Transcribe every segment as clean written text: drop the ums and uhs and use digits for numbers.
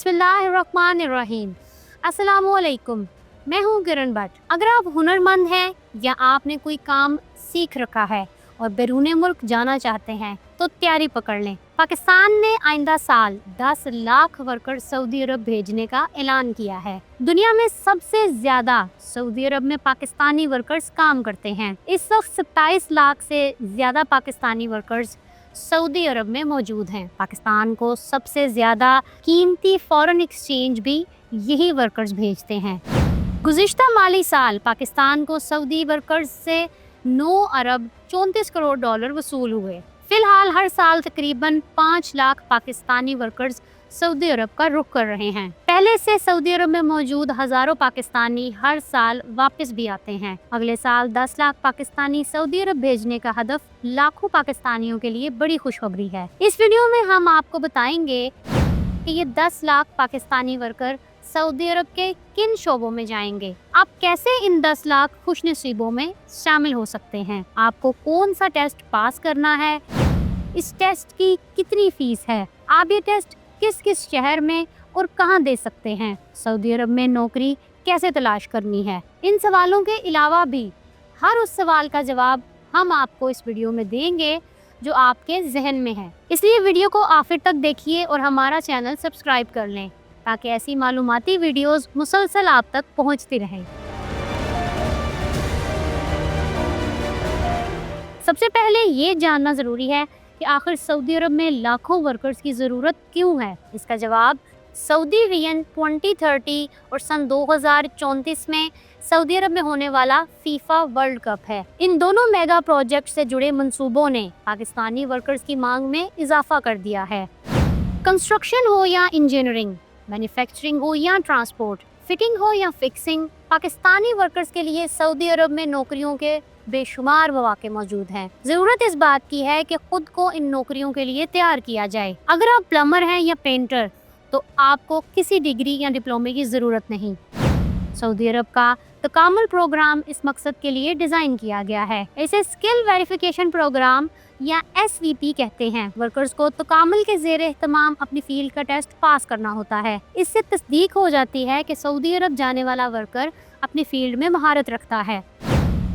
बिस्मिल्लाहिर्रहमानिर्रहीम। अस्सलामुअलैकुम। मैं हूँ किरण भट्ट। अगर आप हुनरमंद हैं या आपने कोई काम सीख रखा है और बैरूने मुल्क जाना चाहते हैं तो तैयारी पकड़ लें। पाकिस्तान ने आइंदा साल 10 लाख वर्कर सऊदी अरब भेजने का ऐलान किया है। दुनिया में सबसे ज्यादा सऊदी अरब में पाकिस्तानी वर्कर्स काम करते हैं। इस वक्त 27 लाख से ज्यादा पाकिस्तानी वर्कर्स सऊदी अरब में मौजूद हैं। पाकिस्तान को सबसे ज्यादा कीमती फॉरेन एक्सचेंज भी यही वर्कर्स भेजते हैं। गुज़िश्ता माली साल पाकिस्तान को सऊदी वर्कर्स से 9 अरब 34 करोड़ डॉलर वसूल हुए। फिलहाल हर साल तकरीबन 5 लाख पाकिस्तानी वर्कर्स सऊदी अरब का रुख कर रहे हैं। पहले से सऊदी अरब में मौजूद हजारों पाकिस्तानी हर साल वापस भी आते हैं। अगले साल 10 लाख पाकिस्तानी सऊदी अरब भेजने का हदफ लाखों पाकिस्तानियों के लिए बड़ी खुशखबरी है। इस वीडियो में हम आपको बताएंगे कि ये 10 लाख पाकिस्तानी वर्कर सऊदी अरब के किन शोबों में जाएंगे, आप कैसे इन 10 लाख खुशनसीबों में शामिल हो सकते हैं, आपको कौन सा टेस्ट पास करना है, इस टेस्ट की कितनी फीस है, आप ये टेस्ट किस किस शहर में और कहां दे सकते हैं, सऊदी अरब में नौकरी कैसे तलाश करनी है। इन सवालों के अलावा भी हर उस सवाल का जवाब हम आपको इस वीडियो में देंगे जो आपके जहन में है। इसलिए वीडियो को आखिर तक देखिए और हमारा चैनल सब्सक्राइब कर लें ताकि ऐसी मालूमाती वीडियोस मुसलसल आप तक पहुंचती रहें। सबसे पहले ये जानना ज़रूरी है कि आखिर सऊदी अरब में लाखों वर्कर्स की ज़रूरत क्यों है। इसका जवाब सऊदी विजन 2030 और सन 2034 में सऊदी अरब में होने वाला फीफा वर्ल्ड कप है। इन दोनों मेगा प्रोजेक्ट से जुड़े मंसूबों ने पाकिस्तानी वर्कर्स की मांग में इजाफा कर दिया है। कंस्ट्रक्शन हो या इंजीनियरिंग, मैन्युफैक्चरिंग हो या ट्रांसपोर्ट, फिटिंग हो या फिक्सिंग, पाकिस्तानी वर्कर्स के लिए सऊदी अरब में नौकरियों के बेशुमार मौके मौजूद हैं। जरूरत इस बात की है कि खुद को इन नौकरियों के लिए तैयार किया जाए। अगर आप प्लम्बर हैं या पेंटर तो आपको किसी डिग्री या डिप्लोमे की जरूरत नहीं। सऊदी अरब का तकामुल प्रोग्राम इस मकसद के लिए डिजाइन किया गया है। इसे स्किल वेरिफिकेशन प्रोग्राम या SVP कहते हैं। वर्कर्स को तकामुल के ज़ेरे एहतमाम अपनी फील्ड का टेस्ट पास करना होता है। इससे तस्दीक हो जाती है कि सऊदी अरब जाने वाला वर्कर अपनी फील्ड में महारत रखता है।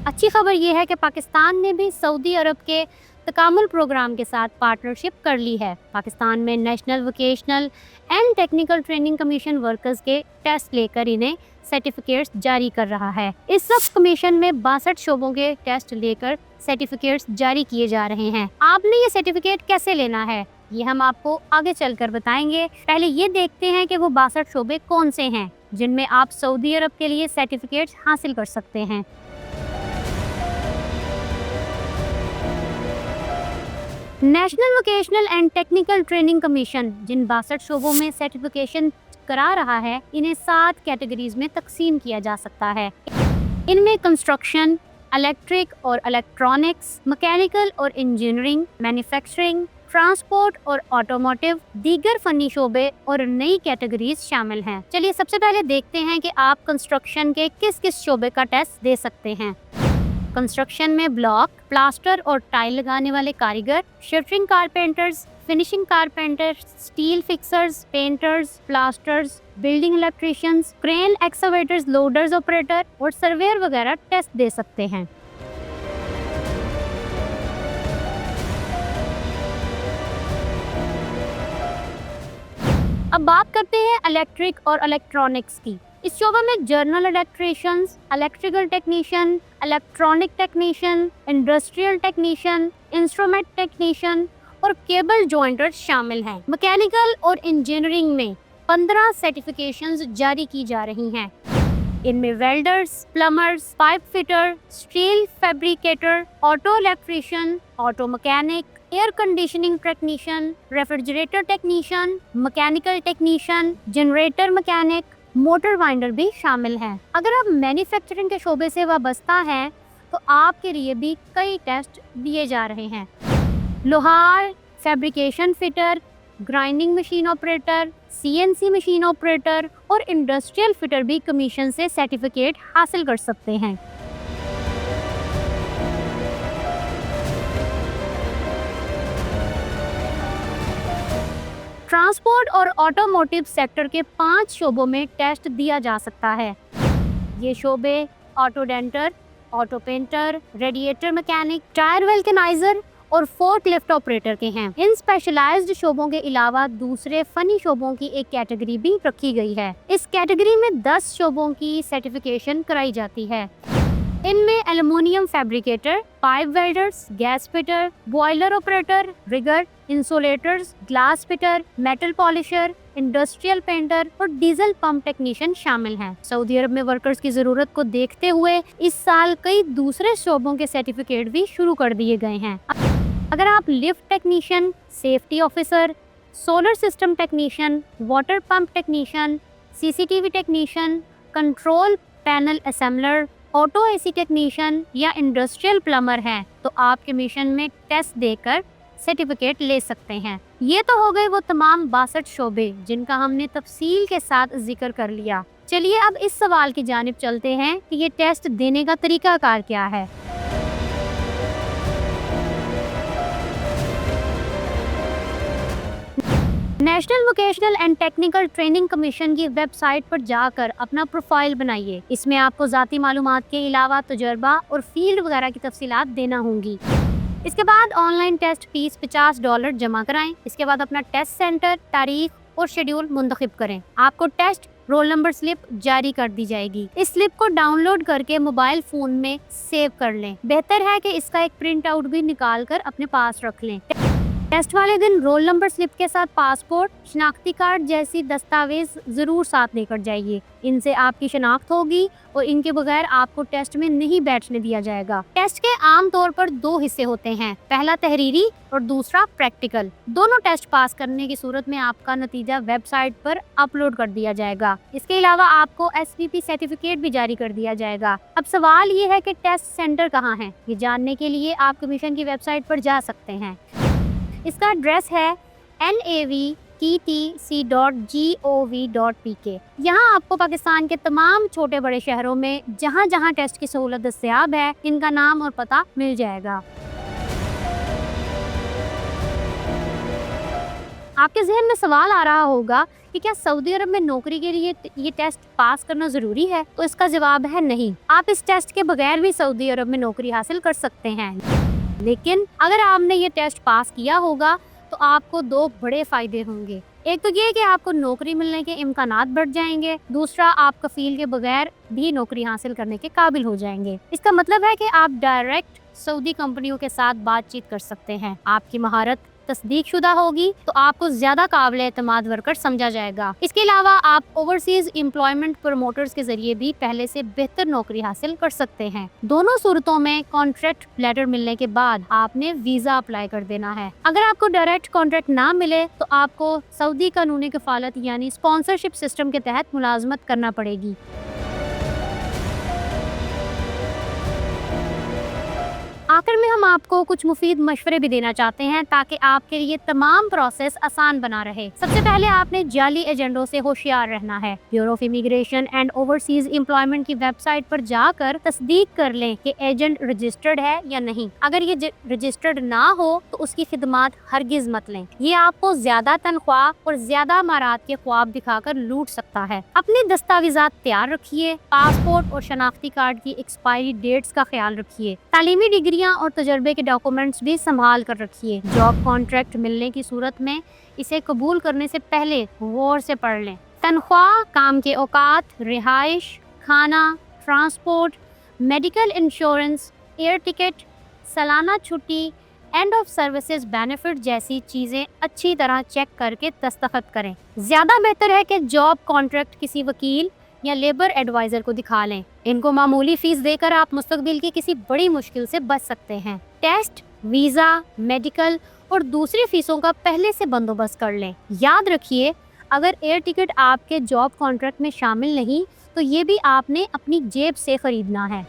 अच्छी खबर यह है कि पाकिस्तान ने भी सऊदी अरब के तकामुल प्रोग्राम के साथ पार्टनरशिप कर ली है। पाकिस्तान में national vocational and technical training commission workers के टेस्ट लेकर इन्हें सर्टिफिकेट्स जारी कर रहा है। इस वक्त कमीशन में 62 शोबों के टेस्ट लेकर सर्टिफिकेट्स जारी किए जा रहे हैं। आपने ये सर्टिफिकेट कैसे लेना है ये हम आपको आगे चलकर बताएंगे। पहले ये देखते हैं कि वो 62 शोबे कौन से हैं जिनमें आप सऊदी अरब के लिए सर्टिफिकेट्स हासिल कर सकते हैं। National vocational and technical training commission जिन 62 शोबों में सर्टिफिकेशन करा रहा है, इन्हें 7 कैटेगरीज में तकसीम किया जा सकता है। इनमें कंस्ट्रक्शन, इलेक्ट्रिक और इलेक्ट्रॉनिक्स, मैकेनिकल और इंजीनियरिंग, मैन्युफैक्चरिंग, ट्रांसपोर्ट और ऑटोमोटिव, दीगर फनी शोबे और नई कैटेगरीज शामिल हैं। चलिए सबसे पहले देखते हैं कि आप कंस्ट्रक्शन के किस किस शोबे का टेस्ट दे सकते हैं। कंस्ट्रक्शन में ब्लॉक, प्लास्टर और टाइल लगाने वाले कारीगर, shuttering carpenters, finishing carpenters, steel fixers, painters, plasterers, building electricians, crane excavators, loaders operator और सर्वेयर वगैरह टेस्ट दे सकते हैं। अब बात करते हैं इलेक्ट्रिक और इलेक्ट्रॉनिक्स की। इस शोबे में journal electricians, electrical technician, electronic technician, industrial technician, instrument technician और केबल जॉइंटर्स शामिल हैं। मैकेनिकल और इंजीनियरिंग में 15 सर्टिफिकेशंस जारी की जा रही हैं। इनमें welders, plumbers, pipe fitter, steel fabricator, auto electrician, auto mechanic, air conditioning technician, refrigerator technician, mechanical technician, generator mechanic, motor winder भी शामिल हैं। अगर आप मैन्युफैक्चरिंग के शोबे से वाबस्ता हैं तो आपके लिए भी कई टेस्ट दिए जा रहे हैं। लोहार, fabrication fitter, grinding machine operator, CNC machine operator और इंडस्ट्रियल फिटर भी कमीशन से सर्टिफिकेट हासिल कर सकते हैं। ट्रांसपोर्ट और ऑटोमोटिव सेक्टर के 5 शोबों में टेस्ट दिया जा सकता है। ये शोबे auto denter, auto painter, radiator mechanic, tyre vulcanizer और फोर्क लिफ्ट ऑपरेटर के हैं। इन स्पेशलाइज्ड शोबों के अलावा दूसरे फनी शोबों की एक कैटेगरी भी रखी गई है। इस कैटेगरी में 10 शोबों की सर्टिफिकेशन कराई जाती है। इनमें aluminium fabricator, pipe welders, gas fitter, boiler operator, rigger, insulators, glass fitter, metal polisher, industrial painter और डीजल पंप टेक्नीशियन शामिल हैं। सऊदी अरब में वर्कर्स की जरूरत को देखते हुए इस साल कई दूसरे शोबों के सर्टिफिकेट भी शुरू कर दिए गए हैं। अगर आप lift technician, safety officer, solar system technician, water pump technician, CCTV technician, control panel assembler, auto AC technician या इंडस्ट्रियल प्लम्बर हैं तो आप कमीशन में टेस्ट देकर सर्टिफिकेट ले सकते हैं। ये तो हो गए वो तमाम 62 शोबे जिनका हमने तफसील के साथ जिक्र कर लिया। चलिए अब इस सवाल की जानिब चलते हैं कि ये टेस्ट देने का तरीकाकार क्या है। National vocational and technical training commission की वेबसाइट पर जाकर अपना प्रोफाइल बनाइए। इसमें आपको ज़ाती मालूमात के अलावा तजुर्बा और फील्ड वगैरह की तफसीलात देना होंगी। इसके बाद ऑनलाइन टेस्ट फीस $50 जमा कराएं। इसके बाद अपना टेस्ट सेंटर, तारीख और शेड्यूल मुंतखब करें। आपको टेस्ट रोल नंबर स्लिप जारी कर दी जाएगी। इस स्लिप को डाउनलोड करके मोबाइल फ़ोन में सेव कर लें। बेहतर है कि इसका एक प्रिंट आउट भी निकाल कर अपने पास रख लें। टेस्ट वाले दिन रोल नंबर स्लिप के साथ पासपोर्ट, शनाख्ती कार्ड जैसी दस्तावेज जरूर साथ लेकर जाइए। इनसे आपकी शनाख्त होगी और इनके बगैर आपको टेस्ट में नहीं बैठने दिया जाएगा। टेस्ट के आम तौर पर 2 हिस्से होते हैं, पहला तहरीरी और दूसरा प्रैक्टिकल। दोनों टेस्ट पास करने की सूरत में आपका नतीजा वेबसाइट पर अपलोड कर दिया जाएगा। इसके अलावा आपको SVP सर्टिफिकेट भी जारी कर दिया जाएगा। अब सवाल ये है कि टेस्ट सेंटर कहाँ है। ये जानने के लिए आप कमीशन की वेबसाइट पर जा सकते हैं। इसका एड्रेस है navtc.gov.pk। यहाँ आपको पाकिस्तान के तमाम छोटे बड़े शहरों में जहाँ जहाँ टेस्ट की सहूलत दस्तयाब है इनका नाम और पता मिल जाएगा। आपके जहन में सवाल आ रहा होगा कि क्या सऊदी अरब में नौकरी के लिए ये टेस्ट पास करना जरूरी है? तो इसका जवाब है नहीं। आप इस टेस्ट के बगैर भी सऊदी अरब में नौकरी हासिल कर सकते हैं। लेकिन अगर आपने ये टेस्ट पास किया होगा तो आपको 2 बड़े फायदे होंगे। एक तो ये कि आपको नौकरी मिलने के इम्कानात बढ़ जाएंगे, दूसरा आप कफील के बगैर भी नौकरी हासिल करने के काबिल हो जाएंगे। इसका मतलब है कि आप डायरेक्ट सऊदी कंपनियों के साथ बातचीत कर सकते हैं। आपकी महारत तस्दीक शुदा होगी तो आपको ज्यादा काबिल एतमाद वर्कर समझा जाएगा। इसके अलावा आप ओवरसीज एम्प्लॉयमेंट प्रमोटर्स के जरिए भी पहले से बेहतर नौकरी हासिल कर सकते हैं। दोनों सूरतों में कॉन्ट्रैक्ट लेटर मिलने के बाद आपने वीजा अप्लाई कर देना है। अगर आपको डायरेक्ट कॉन्ट्रैक्ट ना मिले तो आपको सऊदी कानूनी कफालत यानी स्पॉन्सरशिप सिस्टम के तहत मुलाजमत करना पड़ेगी। आखिर में हम आपको कुछ मुफीद मशवरे भी देना चाहते हैं ताकि आपके लिए तमाम प्रोसेस आसान बना रहे। सबसे पहले आपने जाली एजेंडों से होशियार रहना है। Bureau of immigration and overseas employment की वेबसाइट पर जाकर तस्दीक कर लें कि एजेंट रजिस्टर्ड है या नहीं। अगर ये रजिस्टर्ड ना हो तो उसकी खिदमात हरगिज मत लें। ये आपको ज्यादा तनख्वाह और ज्यादा अमारात के ख्वाब दिखाकर लूट सकता है। अपने दस्तावेजात तैयार रखिए। पासपोर्ट और शनाख्ती कार्ड की एक्सपायरी डेट्स का ख्याल रखिए। तालीमी डिग्रियां और तजर्बे के डॉक्यूमेंट्स भी संभाल कर रखिए। जॉब कॉन्ट्रैक्ट मिलने की सूरत में इसे कबूल करने से पहले गौर से पढ़ लें। तनख्वाह, काम के औकात, रिहाइश, खाना, transport, medical insurance, air ticket, सालाना छुट्टी, एंड ऑफ सर्विसेज बेनिफिट जैसी चीज़ें अच्छी तरह चेक करके दस्तखत करें। ज़्यादा बेहतर है कि जॉब कॉन्ट्रैक्ट किसी वकील या लेबर एडवाइज़र को दिखा लें। इनको मामूली फीस देकर आप मुस्तकबिल की किसी बड़ी मुश्किल से बच सकते हैं। टेस्ट, वीज़ा, मेडिकल और दूसरी फीसों का पहले से बंदोबस्त कर लें। याद रखिए, अगर एयर टिकट आपके जॉब कॉन्ट्रैक्ट में शामिल नहीं तो ये भी आपने अपनी जेब से खरीदना है।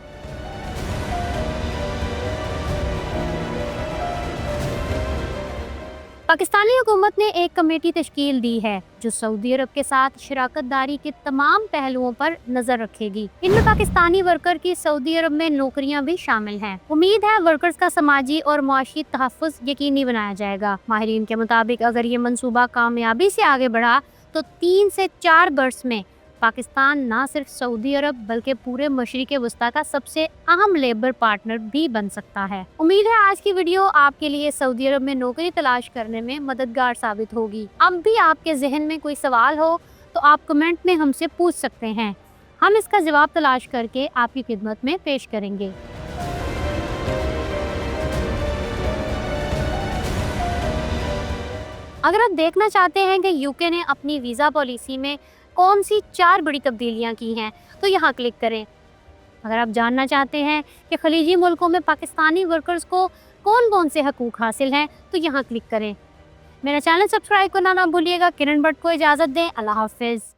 पाकिस्तानी हुकूमत ने एक कमेटी तश्कील दी है जो सऊदी अरब के साथ शराकतदारी के तमाम पहलुओं पर नजर रखेगी। इनमें पाकिस्तानी वर्कर की सऊदी अरब में नौकरियां भी शामिल हैं। उम्मीद है वर्कर्स का समाजी और मुआशी तहफ़्फ़ुज़ यकीनी बनाया जाएगा। माहिरीन के मुताबिक अगर ये मंसूबा कामयाबी से आगे बढ़ा तो 3 से 4 बरस में पाकिस्तान ना सिर्फ सऊदी अरब बल्कि पूरे मशरिक़ वस्ता का सबसे अहम लेबर पार्टनर भी बन सकता है। उम्मीद है आज की वीडियो आपके लिए सऊदी अरब में नौकरी तलाश करने में मददगार साबित होगी। अब भी आपके जहन में कोई सवाल हो तो आप कमेंट में हमसे पूछ सकते हैं, हम इसका जवाब तलाश करके आपकी खिदमत में पेश करेंगे। अगर आप देखना चाहते हैं कि यूके ने अपनी वीज़ा पॉलिसी में कौन सी 4 बड़ी तब्दीलियां की हैं तो यहाँ क्लिक करें। अगर आप जानना चाहते हैं कि खलीजी मुल्कों में पाकिस्तानी वर्कर्स को कौन कौन से हकूक़ हासिल हैं तो यहाँ क्लिक करें। मेरा चैनल सब्सक्राइब करना ना भूलिएगा। किरण भट्ट को इजाज़त दें। अल्लाह हाफ़िज़।